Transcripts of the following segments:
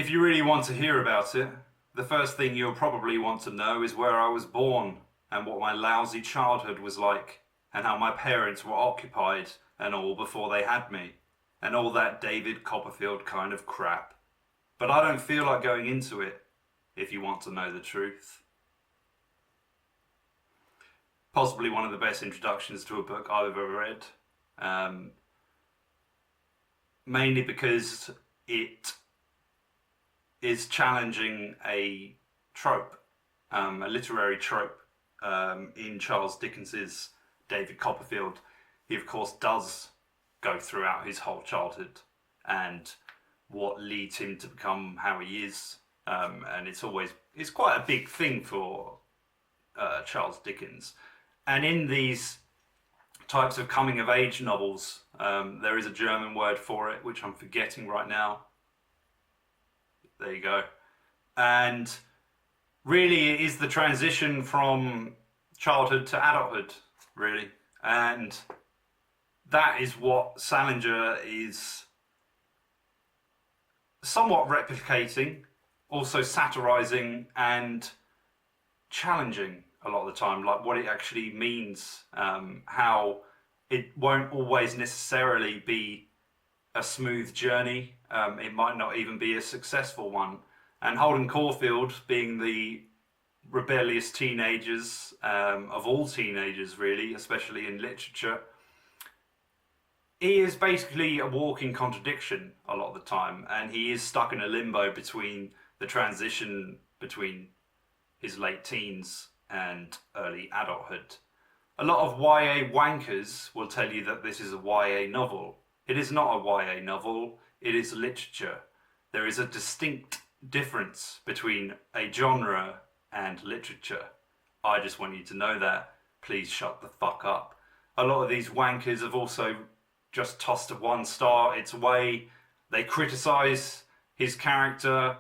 If you really want to hear about it, the first thing you'll probably want to know is where I was born and what my lousy childhood was like and how my parents were occupied and all before they had me and all that David Copperfield kind of crap. But I don't feel like going into it if you want to know the truth. Possibly one of the best introductions to a book I've ever read. Mainly because it is challenging a trope, a literary trope in Charles Dickens's David Copperfield. He of course does go throughout his whole childhood and what leads him to become how he is, and it's quite a big thing for Charles Dickens. And in these types of coming of age novels, there is a German word for it, which I'm forgetting right now. There you go. And really it is the transition from childhood to adulthood, really. And that is what Salinger is somewhat replicating, also satirizing and challenging a lot of the time, like what it actually means, how it won't always necessarily be a smooth journey. It might not even be a successful one. And Holden Caulfield, being the rebellious teenagers of all teenagers really, especially in literature, he is basically a walking contradiction a lot of the time, and he is stuck in a limbo between the transition between his late teens and early adulthood. A lot of YA wankers will tell you that this is a YA novel. It is not a YA novel, it is literature. There is a distinct difference between a genre and literature. I just want you to know that. Please shut the fuck up. A lot of these wankers have also just tossed a 1 star its way. They criticise his character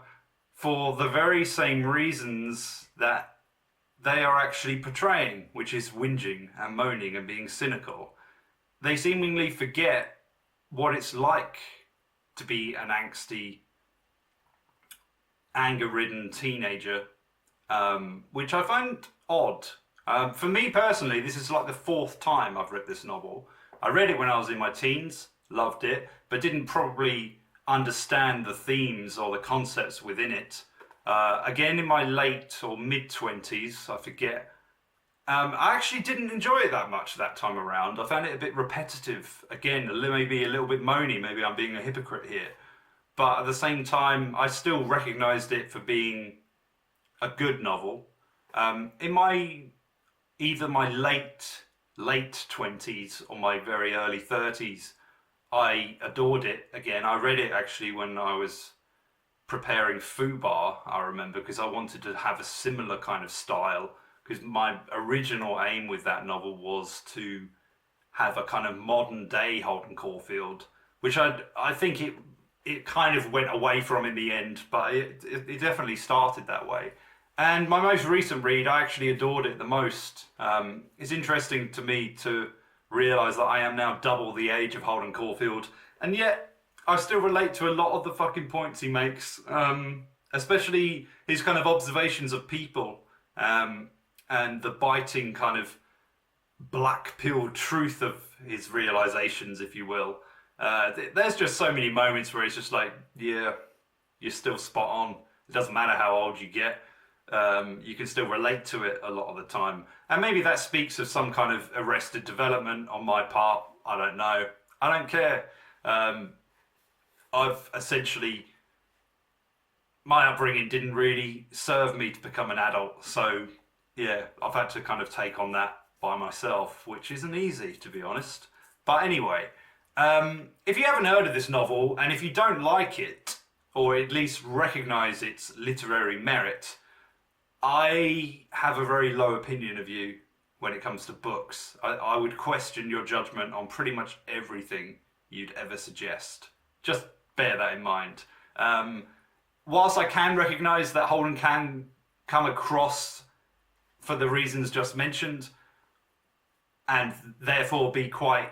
for the very same reasons that they are actually portraying, which is whinging and moaning and being cynical. They seemingly forget what it's like to be an angsty, anger-ridden teenager, which I find odd. For me personally, this is like the 4th time I've read this novel. I read it when I was in my teens, loved it, but didn't probably understand the themes or the concepts within it. Again, in my late or mid-20s, I forget, I actually didn't enjoy it that much that time around. I found it a bit repetitive. Again, maybe a little bit moany, maybe I'm being a hypocrite here. But at the same time, I still recognised it for being a good novel. In either my late 20s or my very early 30s, I adored it again. I read it actually when I was preparing FUBAR, I remember, because I wanted to have a similar kind of style, because my original aim with that novel was to have a kind of modern day Holden Caulfield, which I think it kind of went away from in the end, but it definitely started that way. And my most recent read, I actually adored it the most. It's interesting to me to realise that I am now double the age of Holden Caulfield, and yet I still relate to a lot of the fucking points he makes, especially his kind of observations of people, and the biting kind of black-pilled truth of his realisations, if you will. There's just so many moments where it's just like, yeah, you're still spot on. It doesn't matter how old you get. You can still relate to it a lot of the time. And maybe that speaks of some kind of arrested development on my part. I don't know. I don't care. I've essentially, my upbringing didn't really serve me to become an adult. So yeah, I've had to kind of take on that by myself, which isn't easy, to be honest. But anyway, if you haven't heard of this novel, and if you don't like it, or at least recognise its literary merit, I have a very low opinion of you when it comes to books. I would question your judgment on pretty much everything you'd ever suggest. Just bear that in mind. Whilst I can recognise that Holden can come across, for the reasons just mentioned, and therefore be quite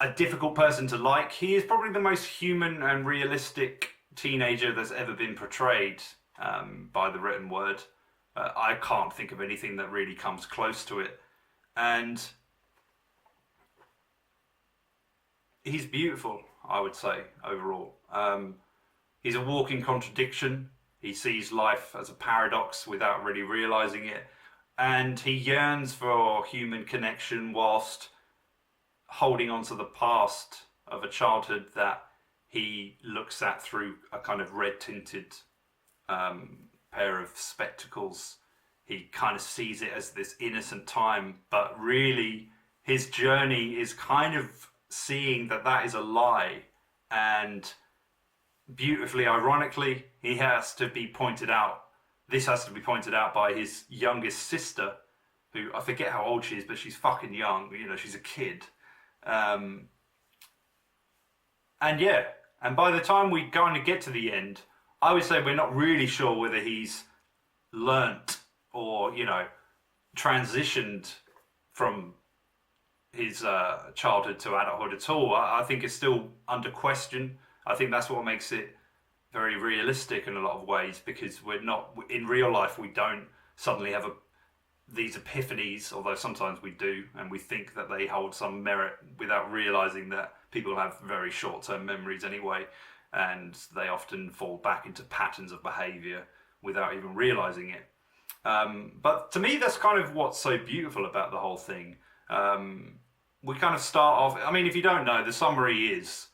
a difficult person to like, he is probably the most human and realistic teenager that's ever been portrayed by the written word. I can't think of anything that really comes close to it. And he's beautiful, I would say, overall. He's a walking contradiction. He sees life as a paradox without really realizing it. And he yearns for human connection whilst holding on to the past of a childhood that he looks at through a kind of red-tinted pair of spectacles. He kind of sees it as this innocent time, but really his journey is kind of seeing that that is a lie. And beautifully, ironically, he has to be pointed out. This has to be pointed out by his youngest sister, who, I forget how old she is, but she's fucking young. You know, she's a kid. And yeah, and by the time we kind of get to the end, I would say we're not really sure whether he's learnt or, you know, transitioned from his childhood to adulthood at all. I think it's still under question. I think that's what makes it very realistic in a lot of ways, because we're not, in real life, we don't suddenly have these epiphanies, although sometimes we do, and we think that they hold some merit without realizing that people have very short-term memories anyway, and they often fall back into patterns of behavior without even realizing it. But to me, that's kind of what's so beautiful about the whole thing. We kind of start off, I mean, if you don't know, the summary is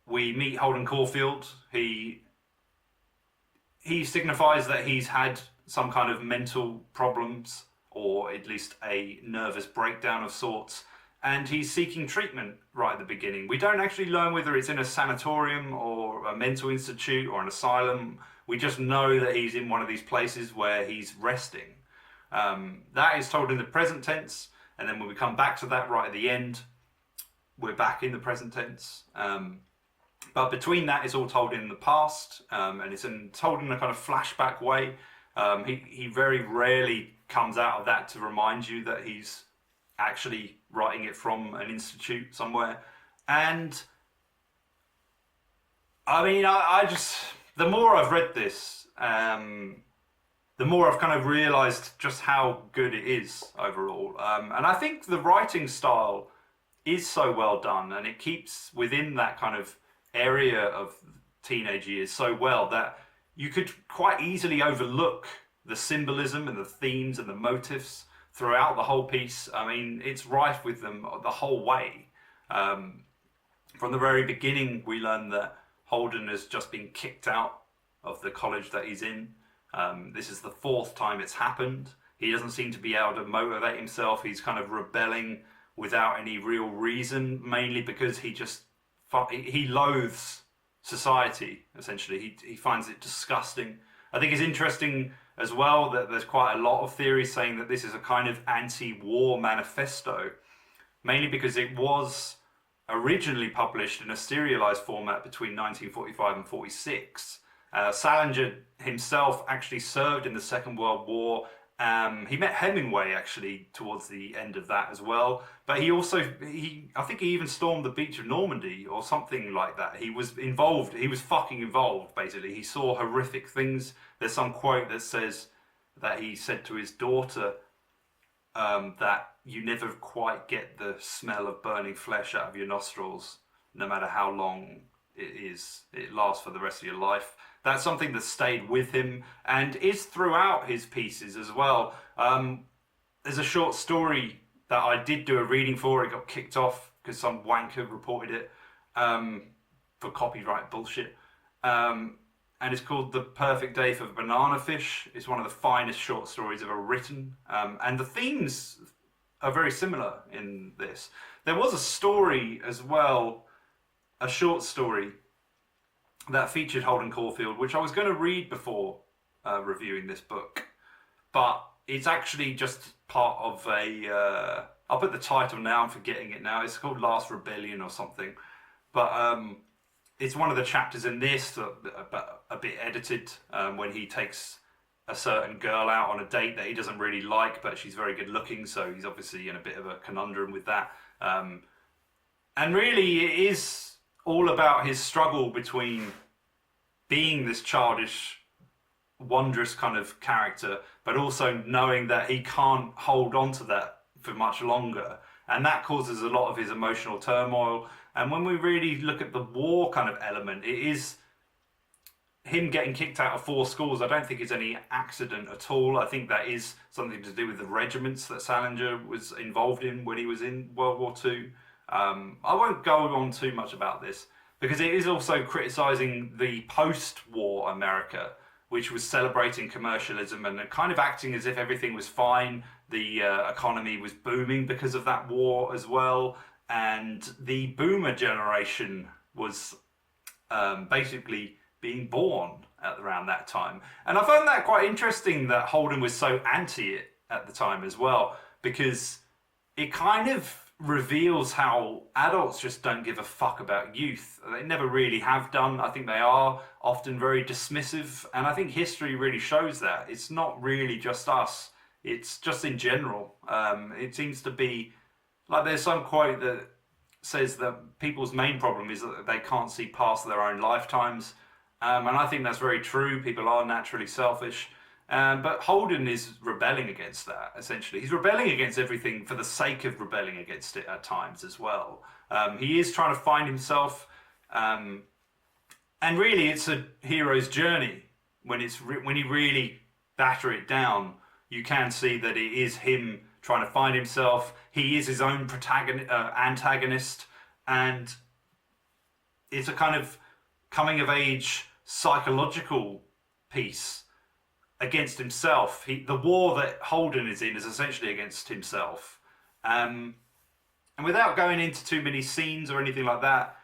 we meet Holden Caulfield. He signifies that he's had some kind of mental problems, or at least a nervous breakdown of sorts, and he's seeking treatment right at the beginning. We don't actually learn whether it's in a sanatorium or a mental institute or an asylum. We just know that he's in one of these places where he's resting. That is told in the present tense, and then when we come back to that right at the end, we're back in the present tense. But between that, it's all told in the past, and it's told in a kind of flashback way. He very rarely comes out of that to remind you that he's actually writing it from an institute somewhere. And I mean, I just, the more I've read this, the more I've kind of realized just how good it is overall. And I think the writing style is so well done, and it keeps within that kind of area of teenage years so well that you could quite easily overlook the symbolism and the themes and the motifs throughout the whole piece. I mean, it's rife with them the whole way. From the very beginning, we learn that Holden has just been kicked out of the college that he's in. This is the fourth time it's happened. He doesn't seem to be able to motivate himself. He's kind of rebelling without any real reason, mainly because he loathes society, essentially. He finds it disgusting. I think it's interesting as well that there's quite a lot of theories saying that this is a kind of anti-war manifesto, mainly because it was originally published in a serialized format between 1945 and 46. Salinger himself actually served in the Second World War. He met Hemingway actually towards the end of that as well, but I think he even stormed the beach of Normandy or something like that. He was involved, he was fucking involved basically. He saw horrific things. There's some quote that says that he said to his daughter that you never quite get the smell of burning flesh out of your nostrils, no matter how long it lasts for the rest of your life. That's something that stayed with him and is throughout his pieces as well. There's a short story that I did do a reading for. It got kicked off because some wanker reported it for copyright bullshit. And it's called The Perfect Day for Banana Fish. It's one of the finest short stories ever written. And the themes are very similar in this. There was a story as well, a short story, that featured Holden Caulfield, which I was going to read before reviewing this book, but it's actually just part of I'll put the title now, I'm forgetting it now, it's called Last Rebellion or something, but it's one of the chapters in this, a bit edited, when he takes a certain girl out on a date that he doesn't really like, but she's very good looking, so he's obviously in a bit of a conundrum with that. And really it is all about his struggle between being this childish, wondrous kind of character, but also knowing that he can't hold on to that for much longer. And that causes a lot of his emotional turmoil. And when we really look at the war kind of element, it is him getting kicked out of 4 schools. I don't think it's any accident at all. I think that is something to do with the regiments that Salinger was involved in when he was in World War II. I won't go on too much about this because it is also criticising the post-war America, which was celebrating commercialism and kind of acting as if everything was fine. The economy was booming because of that war as well. And the boomer generation was basically being born at around that time. And I found that quite interesting that Holden was so anti it at the time as well, because it kind of reveals how adults just don't give a fuck about youth. They never really have done. I think they are often very dismissive, and I think history really shows that. It's not really just us, it's just in general. It seems to be like there's some quote that says that people's main problem is that they can't see past their own lifetimes. And I think that's very true. People are naturally selfish. But Holden is rebelling against that, essentially. He's rebelling against everything for the sake of rebelling against it at times as well. He is trying to find himself. And really, it's a hero's journey. When you really batter it down, you can see that it is him trying to find himself. He is his own antagonist. And it's a kind of coming of age psychological piece against himself. The war that Holden is in is essentially against himself. And without going into too many scenes or anything like that,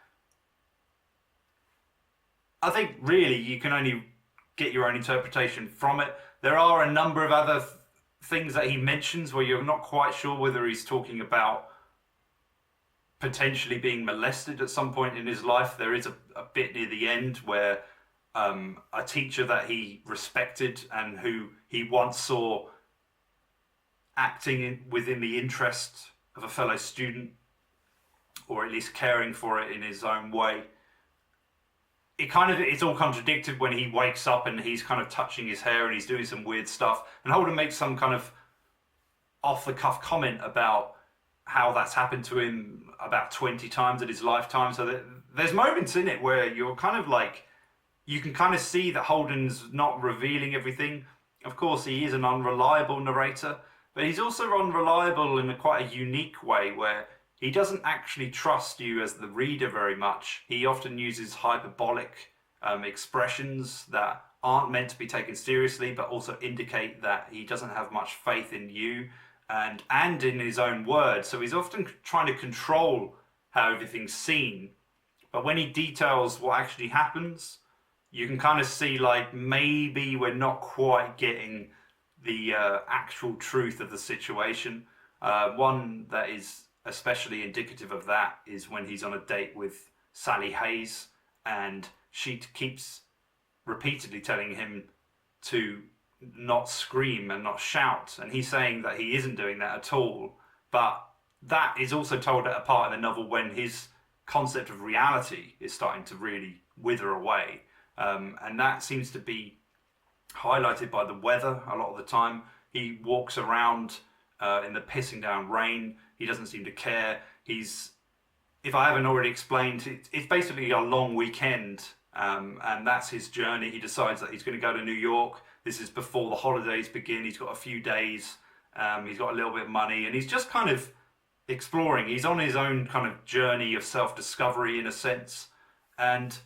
I think really you can only get your own interpretation from it. There are a number of other things that he mentions where you're not quite sure whether he's talking about potentially being molested at some point in his life. There is a bit near the end where a teacher that he respected and who he once saw acting within the interest of a fellow student, or at least caring for it in his own way. It's all contradicted when he wakes up and he's kind of touching his hair and he's doing some weird stuff. And Holden makes some kind of off-the-cuff comment about how that's happened to him about 20 times in his lifetime. So there's moments in it where you're kind of like, you can kind of see that Holden's not revealing everything. Of course, he is an unreliable narrator, but he's also unreliable in quite a unique way where he doesn't actually trust you as the reader very much. He often uses hyperbolic expressions that aren't meant to be taken seriously, but also indicate that he doesn't have much faith in you and in his own words. So he's often trying to control how everything's seen. But when he details what actually happens, you can kind of see like maybe we're not quite getting the actual truth of the situation. One that is especially indicative of that is when he's on a date with Sally Hayes and she keeps repeatedly telling him to not scream and not shout, and he's saying that he isn't doing that at all. But that is also told at a part in the novel when his concept of reality is starting to really wither away. And that seems to be highlighted by the weather a lot of the time. He walks around in the pissing down rain. He doesn't seem to care. If I haven't already explained, it's basically a long weekend, and that's his journey. He decides that he's going to go to New York. This is before the holidays begin. He's got a few days. He's got a little bit of money, and he's just kind of exploring. He's on his own kind of journey of self-discovery in a sense, and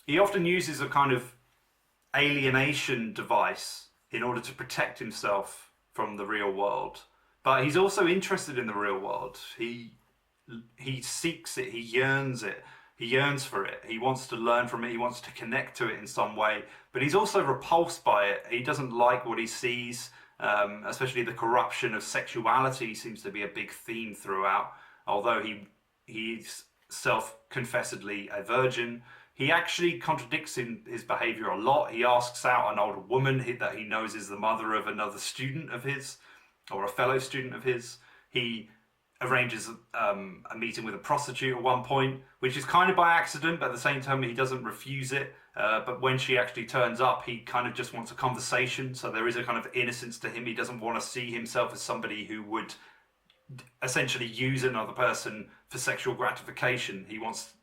he often uses a kind of alienation device in order to protect himself from the real world. But he's also interested in the real world. He seeks it, he yearns for it. He wants to learn from it, he wants to connect to it in some way. But he's also repulsed by it. He doesn't like what he sees, especially the corruption of sexuality seems to be a big theme throughout. Although he's self-confessedly a virgin, he actually contradicts in his behavior a lot. He asks out an older woman that he knows is the mother of another student of his, or a fellow student of his. He arranges a meeting with a prostitute at one point, which is kind of by accident, but at the same time he doesn't refuse it. But when she actually turns up, he kind of just wants a conversation. So there is a kind of innocence to him. He doesn't want to see himself as somebody who would essentially use another person for sexual gratification. He wants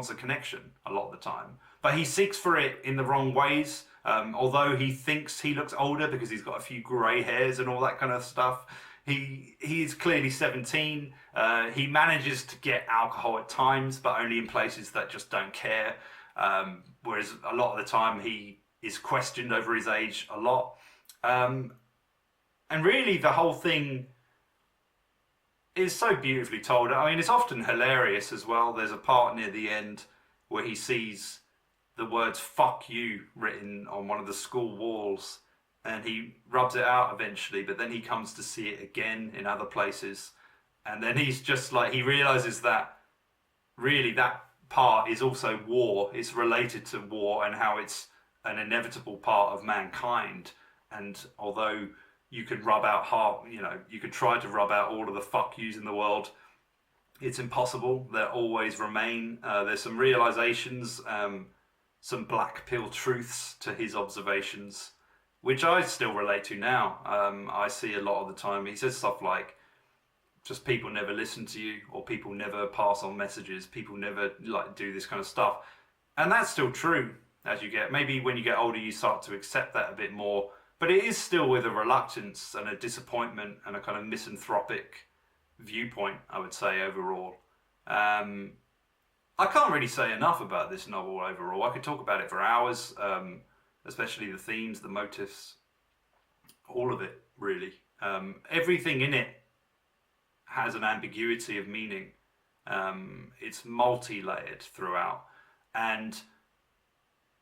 a connection a lot of the time, but he seeks for it in the wrong ways. Although he thinks he looks older because he's got a few grey hairs and all that kind of stuff, he's clearly 17. He manages to get alcohol at times, but only in places that just don't care. Whereas a lot of the time he is questioned over his age a lot. And really the whole thing is so beautifully told. I mean, it's often hilarious as well. There's a part near the end where he sees the words "fuck you" written on one of the school walls, and he rubs it out eventually, but then he comes to see it again in other places, and then he's just like, he realizes that really that part is also war. It's related to war and how it's an inevitable part of mankind. And although you could rub out you could try to rub out all of the fuck yous in the world, it's impossible. There always remain. There's some realizations, some black pill truths to his observations, which I still relate to now. I see a lot of the time. He says stuff like, just people never listen to you, or people never pass on messages, people never like do this kind of stuff. And that's still true as you get, maybe when you get older, you start to accept that a bit more, but it is still with a reluctance and a disappointment and a kind of misanthropic viewpoint, I would say, overall. I can't really say enough about this novel overall. I could talk about it for hours, especially the themes, the motifs, all of it, really. Everything in it has an ambiguity of meaning. It's multi-layered throughout. And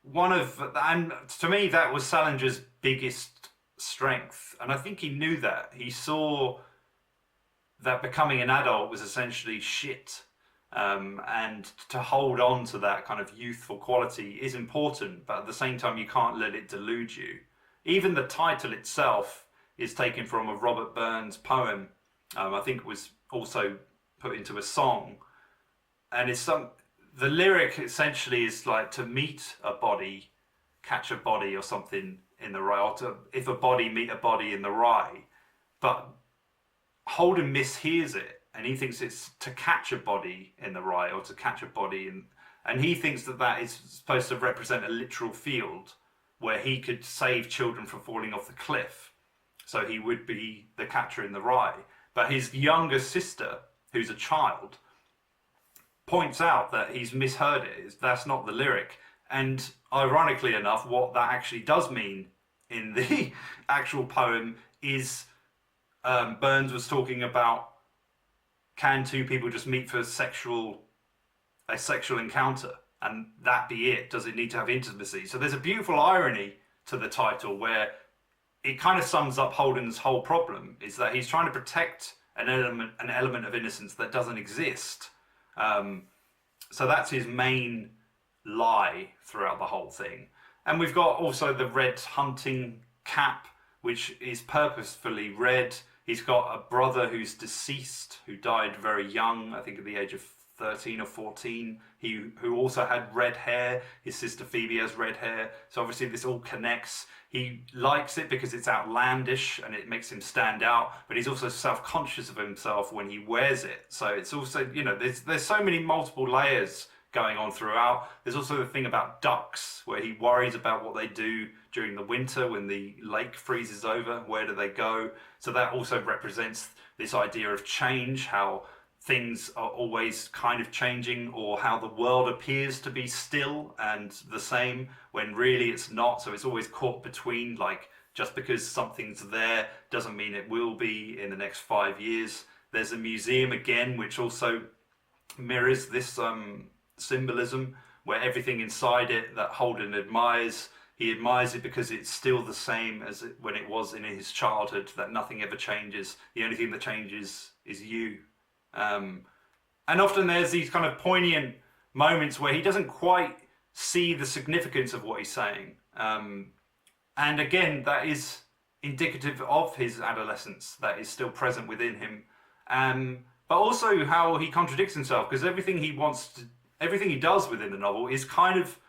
to me, that was Salinger's biggest strength. And I think he knew that. He saw that becoming an adult was essentially shit. And to hold on to that kind of youthful quality is important, but at the same time, you can't let it delude you. Even the title itself is taken from a Robert Burns poem. I think it was also put into a song. And the lyric essentially is like, to meet a body, catch a body or something in the rye, or if a body meet a body in the rye. But Holden mishears it, and he thinks it's to catch a body in the rye, or to catch a body in, and he thinks that is supposed to represent a literal field where he could save children from falling off the cliff. So he would be the catcher in the rye. But his younger sister, who's a child, points out that he's misheard it. That's not the lyric. And ironically enough, what that actually does mean in the actual poem is Burns was talking about, can two people just meet for a sexual encounter, and that be it? Does it need to have intimacy? So there's a beautiful irony to the title where it kind of sums up Holden's whole problem, is that he's trying to protect an element of innocence that doesn't exist. So that's his main lie throughout the whole thing. And we've got also the red hunting cap, which is purposefully red. He's got a brother who's deceased, who died very young, I think at the age of 13 or 14, who also had red hair. His sister Phoebe has red hair. So obviously this all connects. He likes it because it's outlandish and it makes him stand out, but he's also self-conscious of himself when he wears it. So it's also, there's so many multiple layers going on throughout. There's also the thing about ducks, where he worries about what they do during the winter when the lake freezes over. Where do they go? So that also represents this idea of change, how things are always kind of changing, or how the world appears to be still and the same when really it's not. So it's always caught between, like, just because something's there doesn't mean it will be in the next 5 years. There's a museum again, which also mirrors this symbolism, where everything inside it that Holden admires, he admires it because it's still the same as when it was in his childhood, that nothing ever changes. The only thing that changes is you. And often there's these kind of poignant moments where he doesn't quite see the significance of what he's saying. And again, that is indicative of his adolescence that is still present within him. but also how he contradicts himself, because everything he does within the novel is kind of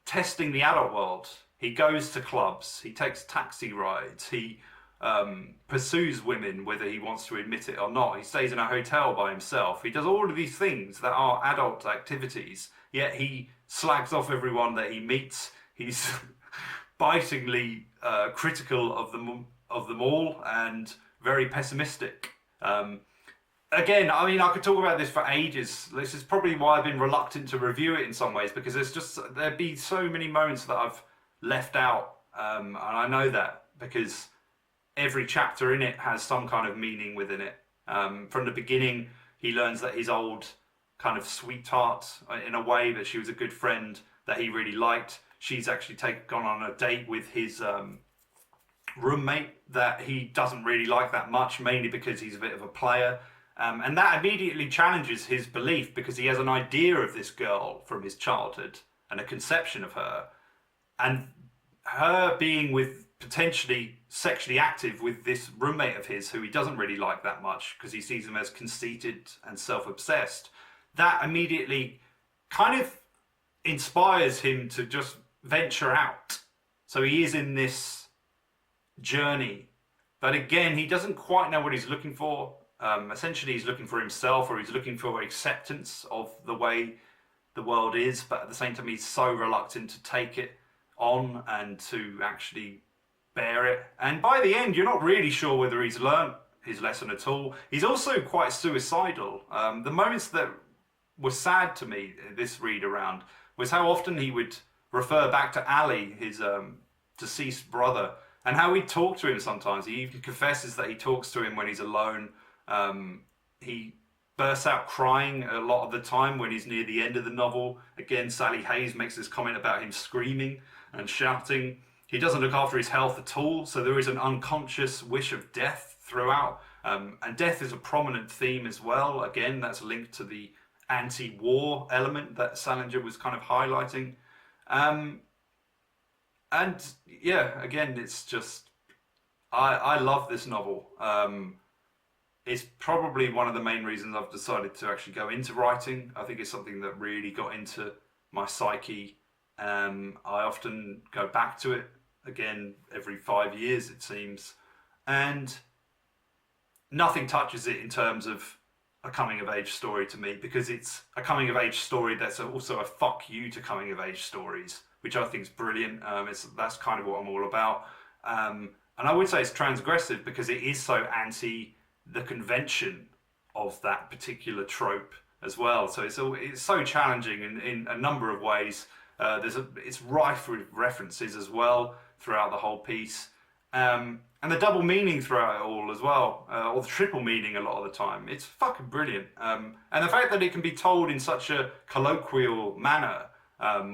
testing the adult world. He goes to clubs, he takes taxi rides, he pursues women whether he wants to admit it or not. He stays in a hotel by himself. He does all of these things that are adult activities, yet he slags off everyone that he meets. He's bitingly critical of them all and very pessimistic. Again, I mean, I could talk about this for ages. This is probably why I've been reluctant to review it in some ways, because there'd be so many moments that I've left out, and I know that because every chapter in it has some kind of meaning within it. From the beginning, he learns that his old kind of sweetheart, in a way, that she was a good friend that he really liked. She's actually gone on a date with his roommate that he doesn't really like that much, mainly because he's a bit of a player. And that immediately challenges his belief, because he has an idea of this girl from his childhood and a conception of her. And her being potentially sexually active with this roommate of his who he doesn't really like that much because he sees him as conceited and self-obsessed, that immediately kind of inspires him to just venture out. So he is in this journey, but again, he doesn't quite know what he's looking for. Essentially, he's looking for himself, or he's looking for acceptance of the way the world is, but at the same time, he's so reluctant to take it on and to actually bear it. And by the end, you're not really sure whether he's learned his lesson at all. He's also quite suicidal. The moments that were sad to me this read around was how often he would refer back to Ali, his deceased brother, and how he'd talk to him sometimes. He even confesses that he talks to him when he's alone. He bursts out crying a lot of the time when he's near the end of the novel. Again, Sally Hayes makes this comment about him screaming and shouting. He doesn't look after his health at all, so there is an unconscious wish of death throughout. And death is a prominent theme as well. Again, that's linked to the anti-war element that Salinger was kind of highlighting. And yeah, again, it's just, I love this novel. It's probably one of the main reasons I've decided to actually go into writing. I think it's something that really got into my psyche. I often go back to it again every 5 years, it seems. And nothing touches it in terms of a coming of age story to me, because it's a coming of age story that's also a fuck you to coming of age stories, which I think is brilliant. That's kind of what I'm all about. And I would say it's transgressive because it is so anti the convention of that particular trope as well. So it's so challenging in a number of ways. It's rife with references as well throughout the whole piece. And the double meaning throughout it all as well, or the triple meaning a lot of the time. It's fucking brilliant. And the fact that it can be told in such a colloquial manner,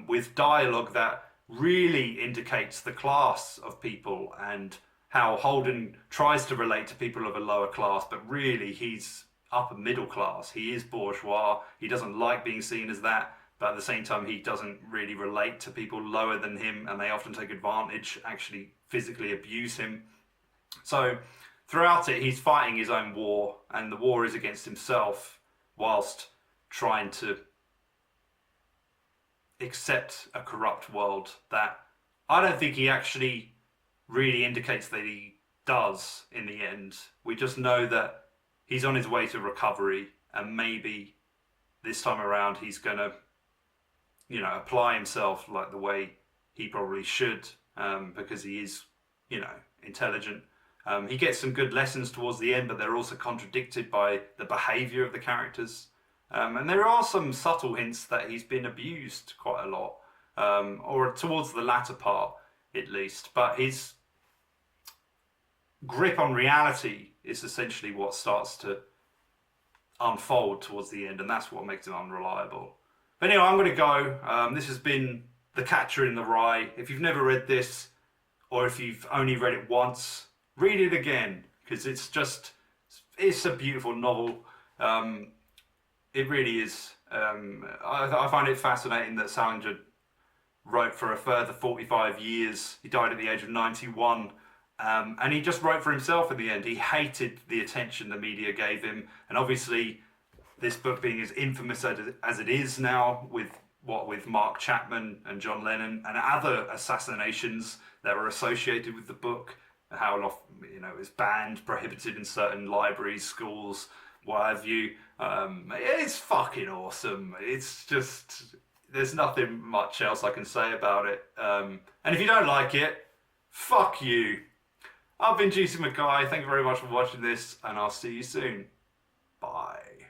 with dialogue that really indicates the class of people, and how Holden tries to relate to people of a lower class, but really he's upper middle class. He is bourgeois. He doesn't like being seen as that, but at the same time, he doesn't really relate to people lower than him, and they often take advantage, actually physically abuse him. So throughout it, he's fighting his own war, and the war is against himself, whilst trying to accept a corrupt world that I don't think he actually really indicates that he does in the end. We just know that he's on his way to recovery, and maybe this time around he's gonna, apply himself like the way he probably should, because he is, intelligent. He gets some good lessons towards the end, but they're also contradicted by the behaviour of the characters. And there are some subtle hints that he's been abused quite a lot, or towards the latter part at least. But his grip on reality is essentially what starts to unfold towards the end, and that's what makes it unreliable. But anyway, I'm going to go. This has been The Catcher in the Rye. If you've never read this, or if you've only read it once, read it again, because it's a beautiful novel. It really is. I find it fascinating that Salinger wrote for a further 45 years. He died at the age of 91. And he just wrote for himself in the end. He hated the attention the media gave him. And obviously, this book being as infamous as it is now, with Mark Chapman and John Lennon and other assassinations that were associated with the book, how often, it was banned, prohibited in certain libraries, schools, what have you. It's fucking awesome. It's just, there's nothing much else I can say about it. And if you don't like it, fuck you. I've been Juicy McKay. Thank you very much for watching this, and I'll see you soon. Bye.